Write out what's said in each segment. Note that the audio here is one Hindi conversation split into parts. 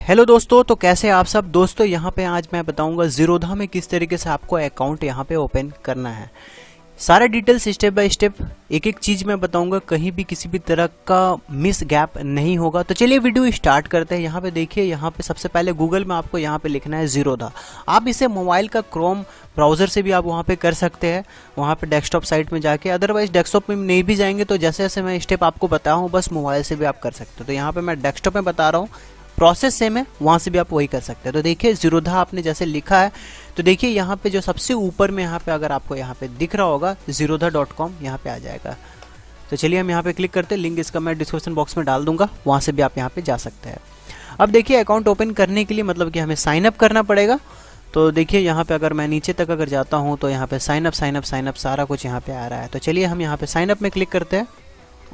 हेलो दोस्तों, तो कैसे आप सब दोस्तों। यहाँ पे आज मैं बताऊंगा ज़ीरोधा में किस तरीके से आपको अकाउंट यहाँ पे ओपन करना है। सारा डिटेल्स स्टेप बाय स्टेप एक एक चीज़ मैं बताऊंगा, कहीं भी किसी भी तरह का मिस गैप नहीं होगा। तो चलिए वीडियो स्टार्ट करते हैं। यहाँ पे देखिए, यहाँ पे सबसे पहले गूगल में आपको यहाँ पे लिखना है ज़ीरोधा। आप इसे मोबाइल का क्रोम ब्राउज़र से भी आप वहाँ पे कर सकते हैं, वहाँ पे डेस्कटॉप साइट में जाके। अदरवाइज डेस्कटॉप में नहीं भी जाएंगे तो जैसे जैसे मैं स्टेप आपको बताया हूँ, बस मोबाइल से भी आप कर सकते हो। तो यहाँ पर मैं डेस्कटॉप में बता रहा हूँ, प्रोसेस सेम है, वहाँ से भी आप वही कर सकते हैं। तो देखिए ज़ीरोधा आपने जैसे लिखा है, तो देखिए यहाँ पे जो सबसे ऊपर में यहाँ पे अगर आपको यहाँ पे दिख रहा होगा zerodha.com, यहाँ पे आ जाएगा। तो चलिए हम यहाँ पे क्लिक करते हैं। लिंक इसका मैं डिस्क्रिप्शन बॉक्स में डाल दूंगा, वहाँ से भी आप यहाँ पे जा सकते हैं। अब देखिए अकाउंट ओपन करने के लिए मतलब कि हमें साइन अप करना पड़ेगा। तो देखिए यहाँ पे अगर मैं नीचे तक अगर जाता हूँ तो यहाँ पे साइन अप सारा कुछ यहाँ पे आ रहा है। तो चलिए हम यहाँ पे साइन अप में क्लिक करते हैं।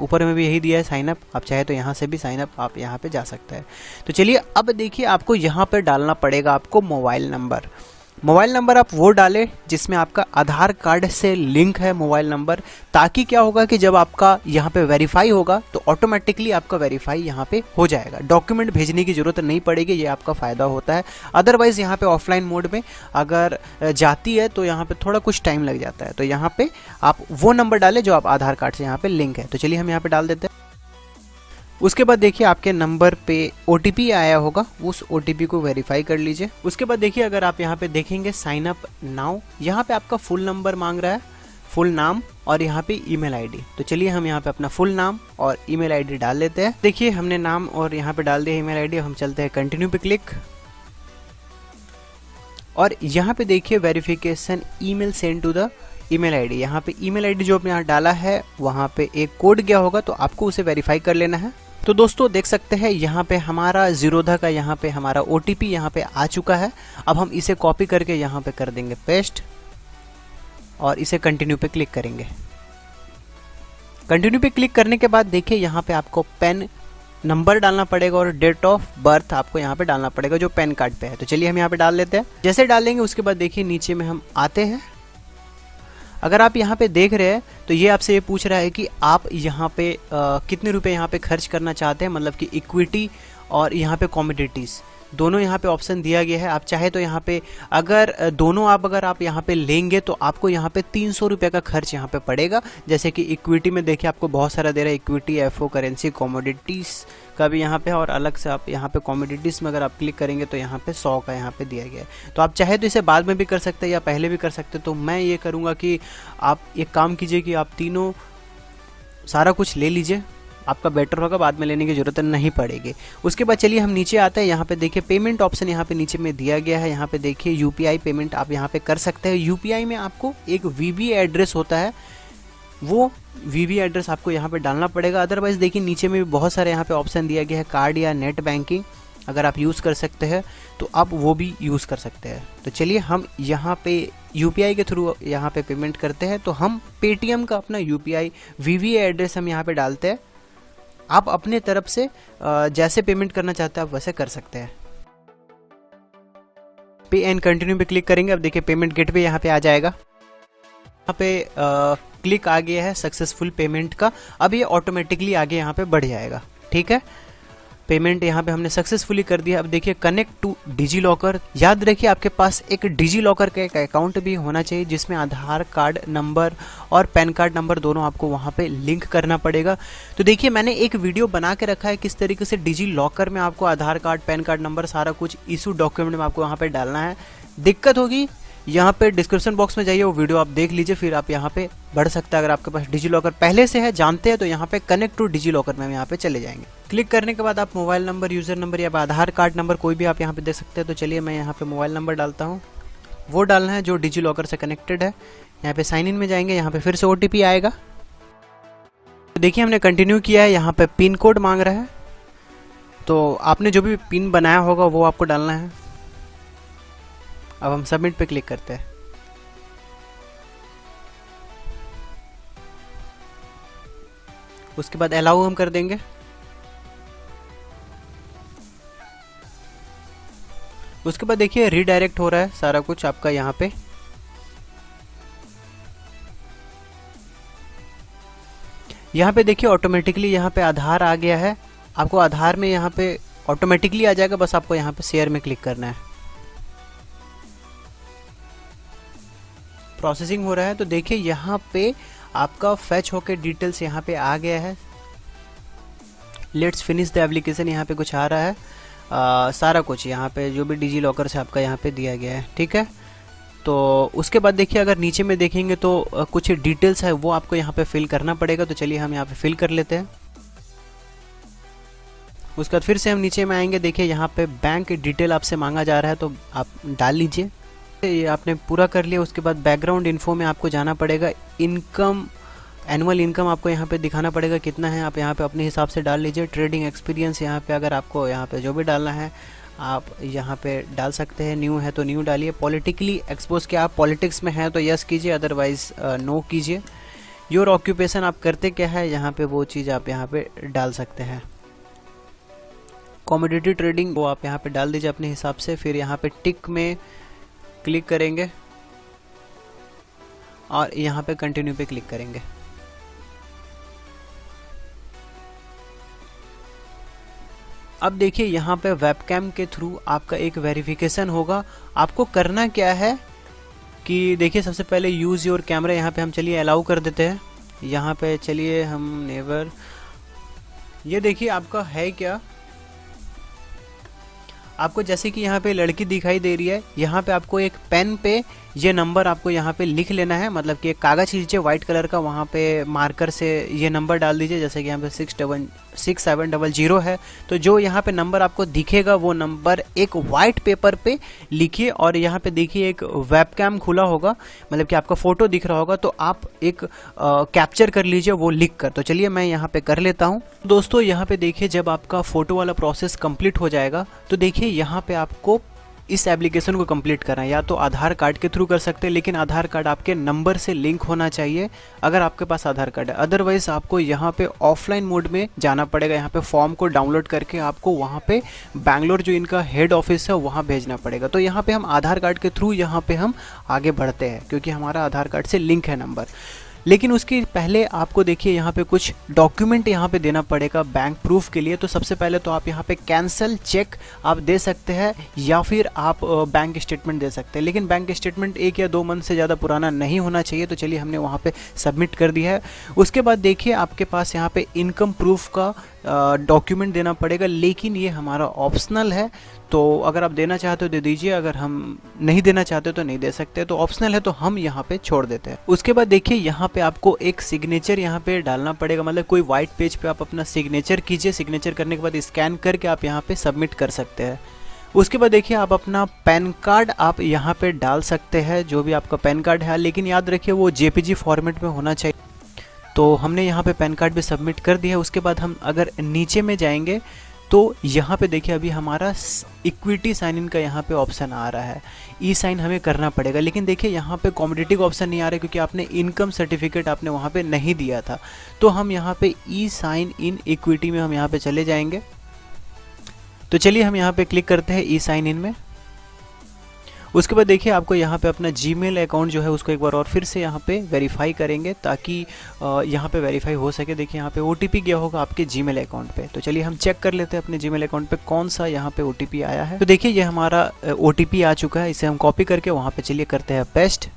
ऊपर में भी यही दिया है साइन अप, आप चाहे तो यहाँ से भी साइन अप आप यहाँ पे जा सकते हैं। तो चलिए अब देखिए आपको यहाँ पे डालना पड़ेगा आपको मोबाइल नंबर। मोबाइल नंबर आप वो डालें जिसमें आपका आधार कार्ड से लिंक है मोबाइल नंबर, ताकि क्या होगा कि जब आपका यहाँ पे वेरीफाई होगा तो ऑटोमेटिकली आपका वेरीफाई यहाँ पे हो जाएगा। डॉक्यूमेंट भेजने की ज़रूरत नहीं पड़ेगी, ये आपका फ़ायदा होता है। अदरवाइज़ यहाँ पे ऑफलाइन मोड में अगर जाती है तो यहाँ पे थोड़ा कुछ टाइम लग जाता है। तो यहाँ पे आप वो नंबर डालें जो आप आधार कार्ड से यहाँ पे लिंक है। तो चलिए हम यहाँ पे डाल देते हैं। उसके बाद देखिए आपके नंबर पे OTP आया होगा, उस OTP को वेरीफाई कर लीजिए। उसके बाद देखिए अगर आप यहाँ पे देखेंगे साइन अप नाउ, यहाँ पे आपका फुल नंबर मांग रहा है, फुल नाम और यहाँ पे ईमेल आईडी। तो चलिए हम यहाँ पे अपना फुल नाम और ईमेल आईडी डाल लेते हैं। देखिए हमने नाम और यहाँ पे डाल दिया ईमेल आईडी। हम चलते हैं कंटिन्यू पे क्लिक, और यहाँ पे देखिए verification email send to the email ID. यहाँ पे ईमेल आईडी जो आपने यहाँ डाला है वहाँ पे एक कोड गया होगा, तो आपको उसे वेरीफाई कर लेना है। तो दोस्तों देख सकते हैं यहाँ पे हमारा ज़ीरोधा का यहाँ पे हमारा OTP यहाँ पे आ चुका है। अब हम इसे कॉपी करके यहाँ पे कर देंगे पेस्ट और इसे कंटिन्यू पे क्लिक करेंगे। कंटिन्यू पे क्लिक करने के बाद देखिए यहाँ पे आपको पैन नंबर डालना पड़ेगा और डेट ऑफ बर्थ आपको यहाँ पे डालना पड़ेगा जो पैन कार्ड पे है। तो चलिए हम यहाँ पे डाल लेते हैं। जैसे डालेंगे उसके बाद देखिए नीचे में हम आते हैं। अगर आप यहाँ पे देख रहे हैं तो ये आपसे ये पूछ रहा है कि आप यहाँ पे कितने रुपए यहाँ पे खर्च करना चाहते हैं, मतलब कि इक्विटी और यहाँ पे कमोडिटीज़ दोनों यहाँ पे ऑप्शन दिया गया है। आप चाहे तो यहाँ पे अगर दोनों अगर आप यहाँ पे लेंगे तो आपको यहाँ पे 300 रुपये का खर्च यहाँ पे पड़ेगा। जैसे कि इक्विटी में देखिए आपको बहुत सारा दे रहा है, इक्विटी, FO करेंसी, कमोडिटीज़ का भी यहाँ पे, और अलग से आप यहाँ पे कमोडिटीज़ में अगर आप क्लिक करेंगे तो यहाँ पे 100 का यहाँ पे दिया गया है। तो आप चाहे तो इसे बाद में भी कर सकते हैं या पहले भी कर सकते हैं। तो मैं ये करूँगा कि आप एक काम कीजिए कि आप तीनों सारा कुछ ले लीजिए, आपका बेटर होगा, बाद में लेने की ज़रूरत नहीं पड़ेगी। उसके बाद चलिए हम नीचे आते हैं। यहाँ पे देखिए पेमेंट ऑप्शन यहाँ पे नीचे में दिया गया है। यहाँ पे देखिए UPI पेमेंट आप यहाँ पे कर सकते हैं। UPI में आपको एक VV एड्रेस होता है, वो VV एड्रेस आपको यहाँ पे डालना पड़ेगा। अदरवाइज़ देखिए नीचे में भी बहुत सारे यहाँ पे ऑप्शन दिया गया है, कार्ड या नेट बैंकिंग अगर आप यूज़ कर सकते हैं तो आप वो भी यूज़ कर सकते हैं। तो चलिए हम यहाँ पे UPI के थ्रू यहाँ पे पेमेंट करते हैं। तो हम पेटीएम का अपना UPI VV एड्रेस हम यहाँ पे डालते हैं। आप अपने तरफ से जैसे पेमेंट करना चाहते हैं आप वैसे कर सकते हैं। पे एंड कंटिन्यू पे क्लिक करेंगे। अब देखिए पेमेंट गेटवे यहाँ पे आ जाएगा। यहाँ पे क्लिक आ गया है सक्सेसफुल पेमेंट का। अब ये ऑटोमेटिकली आगे यहाँ पे बढ़ जाएगा। ठीक है, पेमेंट यहाँ पे हमने सक्सेसफुली कर दिया। अब देखिए कनेक्ट टू डिजी लॉकर। याद रखिए आपके पास एक डिजी लॉकर का एक अकाउंट भी होना चाहिए जिसमें आधार कार्ड नंबर और पैन कार्ड नंबर दोनों आपको वहाँ पे लिंक करना पड़ेगा। तो देखिए मैंने एक वीडियो बना के रखा है किस तरीके से डिजी लॉकर में आपको आधार कार्ड, पैन कार्ड नंबर सारा कुछ इशू डॉक्यूमेंट में आपको वहाँ पे डालना है। दिक्कत होगी यहाँ पे डिस्क्रिप्शन बॉक्स में जाइए, वो वीडियो आप देख लीजिए, फिर आप यहाँ पे बढ़ सकता है। अगर आपके पास डिजी लॉकर पहले से है, जानते हैं, तो यहाँ पे कनेक्ट टू डिजी लॉकर में हम यहाँ पे चले जाएंगे। क्लिक करने के बाद आप मोबाइल नंबर, यूज़र नंबर या आधार कार्ड नंबर कोई भी आप यहाँ पे दे सकते हैं। तो चलिए मैं यहाँ पे मोबाइल नंबर डालता हूँ, वो डालना है जो डिजी लॉकर से कनेक्टेड है। यहाँ पे साइन इन में जाएंगे, यहाँ पे फिर से OTP आएगा। तो देखिए हमने कंटिन्यू किया है। यहाँ पे पिन कोड मांग रहा है, तो आपने जो भी पिन बनाया होगा वो आपको डालना है। अब हम सबमिट पे क्लिक करते हैं। उसके बाद अलाउ हम कर देंगे। उसके बाद देखिए रीडायरेक्ट हो रहा है सारा कुछ आपका यहाँ पे। यहाँ पे देखिए ऑटोमेटिकली यहाँ पे आधार आ गया है। आपको आधार में यहाँ पे ऑटोमेटिकली आ जाएगा, बस आपको यहाँ पे शेयर में क्लिक करना है। प्रोसेसिंग हो रहा है, तो देखिए यहाँ पे आपका फैच होके डिटेल्स यहाँ पे आ गया है। लेट्स फिनिश द एप्लीकेशन यहाँ पे कुछ आ रहा है। सारा कुछ यहाँ पे जो भी डिजी लॉकर से आपका यहाँ पे दिया गया है, ठीक है। तो उसके बाद देखिए अगर नीचे में देखेंगे तो कुछ डिटेल्स है वो आपको यहाँ पे फिल करना पड़ेगा। तो चलिए हम यहाँ पे फिल कर लेते हैं। उसके बाद फिर से हम नीचे में आएंगे। देखिए यहाँ पे बैंक डिटेल आपसे मांगा जा रहा है, तो आप डाल लीजिए। ये आपने पूरा कर लिया। उसके बाद बैकग्राउंड इन्फो में आपको जाना पड़ेगा। इनकम, एनुअल इनकम आपको यहाँ पे दिखाना पड़ेगा कितना है, आप यहाँ पे अपने हिसाब से डाल लीजिए। ट्रेडिंग एक्सपीरियंस यहाँ पे अगर आपको यहाँ पे जो भी डालना है आप यहाँ पे डाल सकते हैं। न्यू है तो न्यू डालिए। पॉलिटिकली एक्सपोज क्या आप पॉलिटिक्स में हैं तो यस कीजिए, अदरवाइज नो कीजिए। योर ऑक्यूपेशन आप करते क्या है यहाँ पे वो चीज़ आप यहाँ पे डाल सकते हैं। कमोडिटी ट्रेडिंग वो आप यहाँ पे डाल दीजिए अपने हिसाब से। फिर यहाँ पे टिक में क्लिक करेंगे और यहाँ पे कंटिन्यू पे क्लिक करेंगे। अब देखिए यहाँ पे वेबकैम के थ्रू आपका एक वेरिफिकेशन होगा। आपको करना क्या है कि देखिए सबसे पहले यूज़ योर कैमरा, यहाँ पे हम चलिए अलाउ कर देते हैं। यहाँ पे चलिए हम नेवर, ये देखिए आपका है क्या, आपको जैसे कि यहाँ पे लड़की दिखाई दे रही है, यहाँ पे आपको एक पेन पे ये नंबर आपको यहाँ पे लिख लेना है। मतलब कि एक कागज़ लीजिए वाइट कलर का, वहाँ पे मार्कर से ये नंबर डाल दीजिए। जैसे कि यहाँ पे 6700 है, तो जो यहाँ पे नंबर आपको दिखेगा वो नंबर एक वाइट पेपर पे लिखिए। और यहाँ पे देखिए एक वेबकैम खुला होगा, मतलब कि आपका फ़ोटो दिख रहा होगा, तो आप एक कैप्चर कर लीजिए वो लिख कर। तो चलिए मैं यहाँ पे कर लेता हूँ। दोस्तों यहाँ पे देखिए जब आपका फ़ोटो वाला प्रोसेस कंप्लीट हो जाएगा तो देखिए यहाँ पे आपको इस एप्लीकेशन को कंप्लीट करना है। या तो आधार कार्ड के थ्रू कर सकते हैं, लेकिन आधार कार्ड आपके नंबर से लिंक होना चाहिए अगर आपके पास आधार कार्ड है। अदरवाइज आपको यहाँ पे ऑफलाइन मोड में जाना पड़ेगा। यहाँ पे फॉर्म को डाउनलोड करके आपको वहाँ पे बैंगलोर जो इनका हेड ऑफिस है वहाँ भेजना पड़ेगा। तो यहाँ पे हम आधार कार्ड के थ्रू यहाँ पे हम आगे बढ़ते हैं, क्योंकि हमारा आधार कार्ड से लिंक है नंबर। लेकिन उसके पहले आपको देखिए यहाँ पे कुछ डॉक्यूमेंट यहाँ पे देना पड़ेगा बैंक प्रूफ के लिए। तो सबसे पहले तो आप यहाँ पे कैंसल चेक आप दे सकते हैं, या फिर आप बैंक स्टेटमेंट दे सकते हैं। लेकिन बैंक स्टेटमेंट 1 या 2 मंथ से ज़्यादा पुराना नहीं होना चाहिए। तो चलिए हमने वहाँ पे सबमिट कर दिया है। उसके बाद देखिए आपके पास यहाँ पे इनकम प्रूफ का डॉक्यूमेंट देना पड़ेगा, लेकिन ये हमारा ऑप्शनल है। तो अगर आप देना चाहते हो दे दीजिए, अगर हम नहीं देना चाहते तो नहीं दे सकते। तो ऑप्शनल है तो हम यहाँ पे छोड़ देते हैं। उसके बाद देखिए यहाँ पे आपको एक सिग्नेचर यहाँ पे डालना पड़ेगा, मतलब कोई वाइट पेज पे आप अपना सिग्नेचर कीजिए। सिग्नेचर करने के बाद स्कैन करके आप यहाँ पे सबमिट कर सकते हैं। उसके बाद देखिए आप अपना पैन कार्ड आप यहाँ पे डाल सकते हैं, जो भी आपका पैन कार्ड है, लेकिन याद रखिए वो JPG फॉर्मेट में होना चाहिए। तो हमने यहाँ पे पैन कार्ड भी सबमिट कर दिया है। उसके बाद हम अगर नीचे में जाएंगे तो यहाँ पे देखिए अभी हमारा इक्विटी साइन इन का यहाँ पे ऑप्शन आ रहा है। ई साइन हमें करना पड़ेगा, लेकिन देखिए यहाँ पे कमोडिटी का ऑप्शन नहीं आ रहा है, क्योंकि आपने इनकम सर्टिफिकेट आपने वहाँ पे नहीं दिया था। तो हम यहाँ पे ई साइन इन इक्विटी में हम यहाँ पे चले जाएंगे। तो चलिए हम यहाँ पे क्लिक करते हैं ई साइन इन में। उसके बाद देखिए आपको यहाँ पे अपना जीमेल अकाउंट जो है उसको एक बार और फिर से यहाँ पे वेरीफाई करेंगे, ताकि यहाँ पे वेरीफाई हो सके। देखिए यहाँ पे OTP गया होगा आपके जीमेल अकाउंट पे। तो चलिए हम चेक कर लेते हैं अपने जीमेल अकाउंट पे कौन सा यहाँ पे OTP आया है। तो देखिए ये हमारा OTP आ चुका है। इसे हम कॉपी करके वहाँ पे चलिए करते हैं पेस्ट।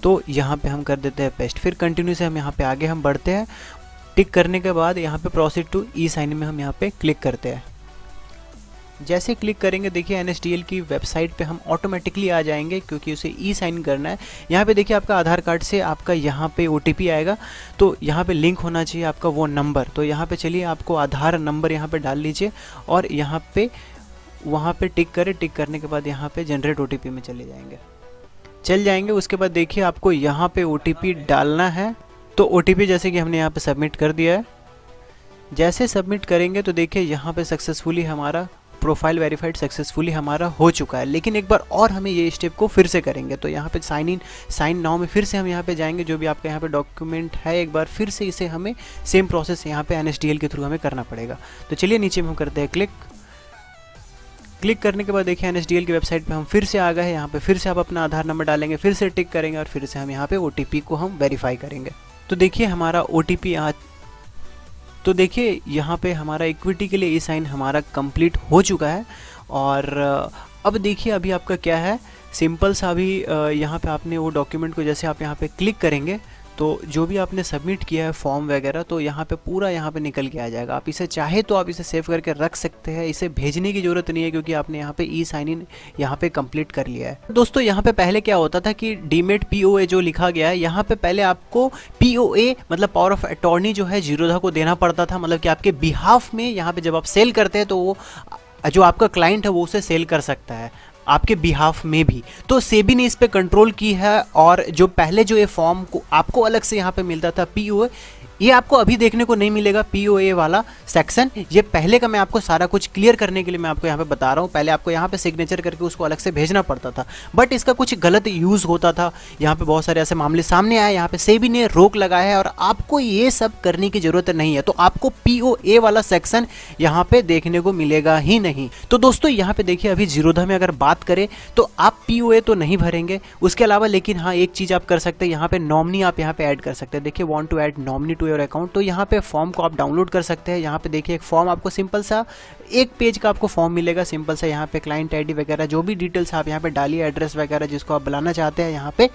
तो यहाँ पे हम कर देते हैं पेस्ट। फिर कंटिन्यू से हम यहाँ पे आगे हम बढ़ते हैं। टिक करने के बाद यहाँ पे प्रोसीड टू ई साइन में हम यहाँ पे क्लिक करते हैं। जैसे क्लिक करेंगे देखिए NSDL की वेबसाइट पे हम ऑटोमेटिकली आ जाएंगे, क्योंकि उसे ई साइन करना है। यहाँ पे देखिए आपका आधार कार्ड से आपका यहाँ पे OTP आएगा, तो यहाँ पे लिंक होना चाहिए आपका वो नंबर। तो यहाँ पे चलिए आपको आधार नंबर यहाँ पे डाल लीजिए और यहाँ पे वहाँ पे टिक करें। टिक करने के बाद यहाँ पे जनरेट OTP में चल जाएंगे। उसके बाद देखिए आपको यहाँ पे OTP डालना है। तो OTP जैसे कि हमने यहाँ पे सबमिट कर दिया है। जैसे सबमिट करेंगे तो देखिए यहाँ पे सक्सेसफुली हमारा प्रोफाइल वेरीफाइड सक्सेसफुली हमारा हो चुका है। लेकिन एक बार और हमें ये स्टेप को फिर से करेंगे। तो यहाँ पे साइन नाउ में फिर से हम यहाँ पे जाएंगे। जो भी आपका यहाँ पे डॉक्यूमेंट है एक बार फिर से इसे हमें सेम प्रोसेस यहाँ पे NSDL के थ्रू हमें करना पड़ेगा। तो चलिए नीचे में हम करते हैं क्लिक करने के बाद देखिए NSDL की वेबसाइट पे हम फिर से आ गए हैं। यहाँ पे फिर से आप अपना आधार नंबर डालेंगे, फिर से टिक करेंगे और फिर से हम यहाँ पे OTP को हम वेरीफाई करेंगे। तो देखिए हमारा OTP तो देखिए यहाँ पे हमारा इक्विटी के लिए ई साइन हमारा कंप्लीट हो चुका है। और अब देखिए अभी आपका क्या है, सिंपल सा अभी यहाँ पे आपने वो डॉक्यूमेंट को जैसे आप यहाँ पे क्लिक करेंगे तो जो भी आपने सबमिट किया है फॉर्म वगैरह, तो यहाँ पे पूरा यहाँ पे निकल के आ जाएगा। आप इसे चाहे तो आप इसे सेव करके रख सकते हैं, इसे भेजने की ज़रूरत नहीं है क्योंकि आपने यहाँ पे ई साइन इन यहाँ पे कंप्लीट कर लिया है। दोस्तों यहाँ पे पहले क्या होता था कि डीमेट पीओए जो लिखा गया है यहाँ पे पहले आपको पीओए मतलब पावर ऑफ अटॉर्नी जो है जीरोधा को देना पड़ता था, मतलब कि आपके बिहाफ में यहाँ पे जब आप सेल करते हैं तो वो जो आपका क्लाइंट है वो उसे सेल कर सकता है आपके बिहाफ में भी। तो सेबी ने इस पे कंट्रोल की है। और जो पहले जो ये फॉर्म को आपको अलग से यहाँ पे मिलता था पीओए, ये आपको अभी देखने को नहीं मिलेगा पीओए वाला सेक्शन। ये पहले का मैं आपको सारा कुछ क्लियर करने के लिए मैं आपको यहाँ पे बता रहा हूँ। पहले आपको यहाँ पे सिग्नेचर करके उसको अलग से भेजना पड़ता था, बट इसका कुछ गलत यूज़ होता था। यहाँ पे बहुत सारे ऐसे मामले सामने आए, यहाँ पे सेबी ने रोक लगाया है और आपको ये सब करने की ज़रूरत नहीं है। तो आपको पीओए वाला सेक्शन यहाँ पे देखने को मिलेगा ही नहीं। तो दोस्तों यहाँ पे देखिए अभी जीरोधा में अगर बात करें तो आप पीओए तो नहीं भरेंगे, उसके अलावा लेकिन हाँ एक चीज़ आप कर सकते हैं, यहाँ पे नॉमिनी आप यहाँ पे ऐड कर सकते हैं। देखिए want to add nominee to your account, तो यहाँ पे फॉर्म को आप डाउनलोड कर सकते हैं। यहाँ पे देखिए एक फॉर्म आपको सिंपल सा एक पेज का आपको फॉर्म मिलेगा, सिंपल सा। यहाँ पे क्लाइंट आईडी वगैरह जो भी डिटेल्स आप यहाँ पे डालिए, एड्रेस वगैरह जिसको आप बुलाना चाहते हैं, यहाँ पे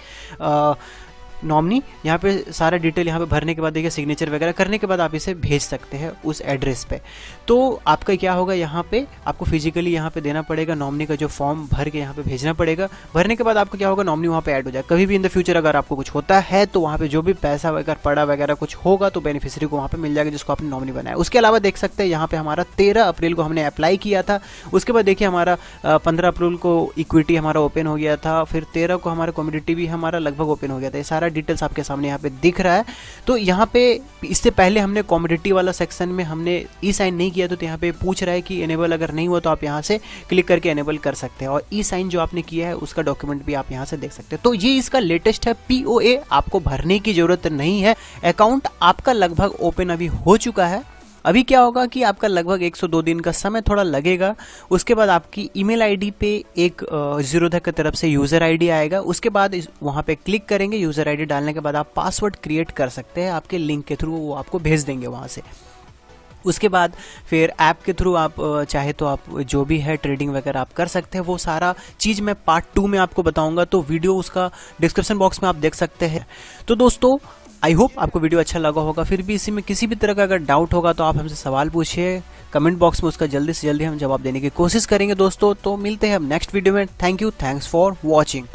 नॉमिनी, यहाँ पे सारा डिटेल यहाँ पे भरने के बाद देखिए सिग्नेचर वगैरह करने के बाद आप इसे भेज सकते हैं उस एड्रेस पे। तो आपका क्या होगा, यहाँ पे आपको फिजिकली यहाँ पे देना पड़ेगा नॉमिनी का जो फॉर्म भर के यहाँ पे भेजना पड़ेगा। भरने के बाद आपको क्या होगा, नॉमिनी वहाँ पे ऐड हो जाए। कभी भी इन द फ्यूचर अगर आपको कुछ होता है तो वहाँ पे जो भी पैसा वगैरह पड़ा वगैरह कुछ होगा तो बेनिफिशियरी को वहाँ पे मिल जाएगा जिसको आपने नॉमिनी बनाया। उसके अलावा देख सकते हैं यहाँ पे हमारा 13 अप्रैल को हमने अप्लाई किया था। उसके बाद देखिए हमारा 15 अप्रैल को इक्विटी हमारा ओपन हो गया था, फिर 13 को हमारा कम्युनिटी भी हमारा लगभग ओपन हो गया था। ये सारा डिटेल्स आपके सामने यहाँ पे दिख रहा है। तो यहाँ पे इससे पहले हमने कमोडिटी वाला सेक्शन में हमने ई साइन नहीं किया, तो यहाँ पे पूछ रहा है कि एनेबल अगर नहीं हुआ तो आप यहाँ से क्लिक करके एनेबल कर सकते हैं, और ई साइन जो आपने किया है उसका डॉक्यूमेंट भी आप यहाँ से देख सकते हैं। तो ये इसका लेटेस्ट है पीओए, आपको भरने की जरूरत नहीं है। अकाउंट आपका लगभग ओपन अभी हो चुका है। अभी क्या होगा कि आपका लगभग 102 दिन का समय थोड़ा लगेगा। उसके बाद आपकी ईमेल आईडी पे एक जीरोधा की तरफ से यूज़र आईडी आएगा। उसके बाद वहाँ पे क्लिक करेंगे, यूज़र आईडी डालने के बाद आप पासवर्ड क्रिएट कर सकते हैं, आपके लिंक के थ्रू वो आपको भेज देंगे वहाँ से। उसके बाद फिर ऐप के थ्रू आप चाहे तो आप जो भी है ट्रेडिंग वगैरह आप कर सकते हैं। वो सारा चीज़ मैं पार्ट 2 में आपको बताऊंगा, तो वीडियो उसका डिस्क्रिप्शन बॉक्स में आप देख सकते हैं। तो दोस्तों आई होप आपको वीडियो अच्छा लगा होगा। फिर भी इसी में किसी भी तरह का अगर डाउट होगा तो आप हमसे सवाल पूछिए कमेंट बॉक्स में, उसका जल्दी से जल्दी हम जवाब देने की कोशिश करेंगे दोस्तों। तो मिलते हैं हम नेक्स्ट वीडियो में। Thank you, thanks for watching.